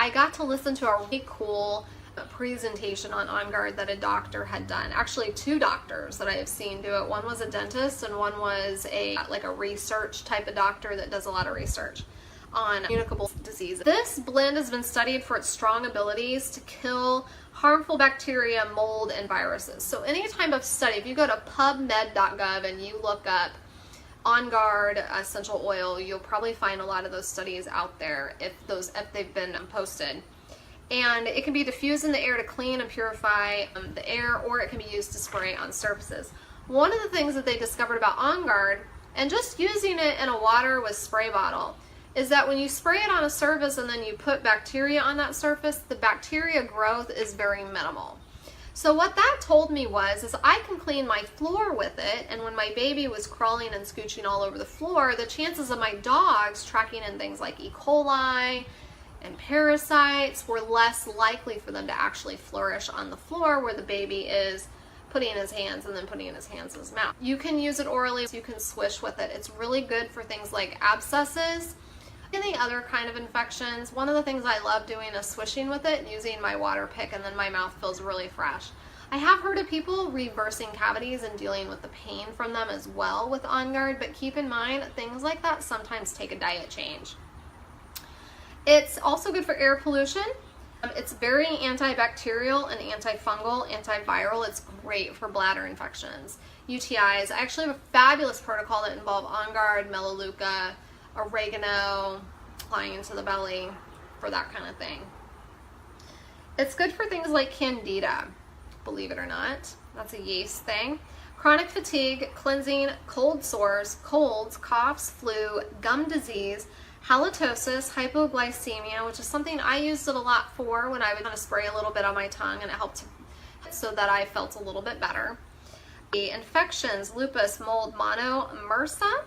I got to listen to a really cool presentation on Guard that a doctor had done. Actually, two doctors that I have seen do it. One was a dentist and one was a research type of doctor that does a lot of research on communicable disease. This blend has been studied for its strong abilities to kill harmful bacteria, mold, and viruses. So any type of study, if you go to pubmed.gov and you look up On Guard essential oil, you'll probably find a lot of those studies out there if they've been posted. And it can be diffused in the air to clean and purify the air, or it can be used to spray on surfaces. One of the things that they discovered about On Guard, and just using it in a water with spray bottle, is that when you spray it on a surface and then you put bacteria on that surface, the bacteria growth is very minimal. So what that told me is I can clean my floor with it, and when my baby was crawling and scooching all over the floor, the chances of my dogs tracking in things like E. coli and parasites were less likely for them to actually flourish on the floor where the baby is putting in his hands and then putting in his hands in his mouth. You can use it orally, so you can swish with it. It's really good for things like abscesses, any other kind of infections. One of the things I love doing is swishing with it and using my water pick, and then my mouth feels really fresh. I have heard of people reversing cavities and dealing with the pain from them as well with On Guard, but keep in mind things like that sometimes take a diet change. It's also good for air pollution. It's very antibacterial and antifungal, antiviral. It's great for bladder infections, UTIs. I actually have a fabulous protocol that involves On Guard, melaleuca, oregano, applying into the belly for that kind of thing. It's good for things like candida, believe it or not. That's a yeast thing. Chronic fatigue, cleansing, cold sores, colds, coughs, flu, gum disease, halitosis, hypoglycemia, which is something I used it a lot for when I would kind of spray a little bit on my tongue, and it helped so that I felt a little bit better. The infections, lupus, mold, mono, MRSA.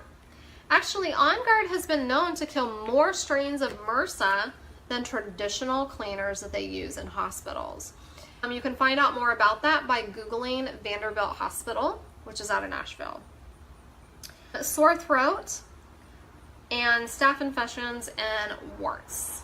Actually, On Guard has been known to kill more strains of MRSA than traditional cleaners that they use in hospitals. You can find out more about that by Googling Vanderbilt Hospital, which is out of Nashville. Sore throat and staph infections and warts.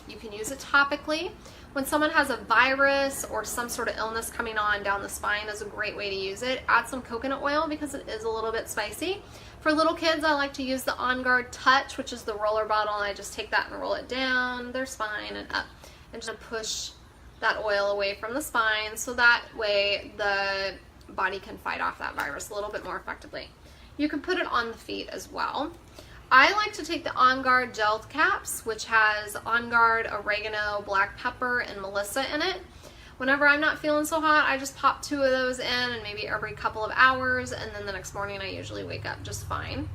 You can use it topically. When someone has a virus or some sort of illness coming on down the spine, is a great way to use it. Add some coconut oil because it is a little bit spicy. For little kids, I like to use the On Guard Touch, which is the roller bottle, and I just take that and roll it down their spine and up, and just push that oil away from the spine, so that way the body can fight off that virus a little bit more effectively. You can put it on the feet as well. I like to take the On Guard gel caps, which has On Guard, oregano, black pepper, and melissa in it. Whenever I'm not feeling so hot, I just pop 2 of those in, and maybe every couple of hours, and then the next morning I usually wake up just fine.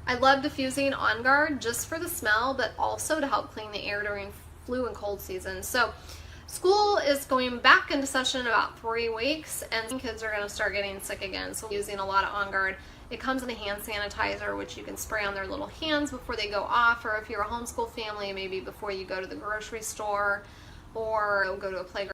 I love diffusing On Guard just for the smell, but also to help clean the air during flu and cold season. So school is going back into session in about 3 weeks, and kids are going to start getting sick again, so using a lot of On Guard. It comes in a hand sanitizer, which you can spray on their little hands before they go off, or if you're a homeschool family, maybe before you go to the grocery store or go to a playground.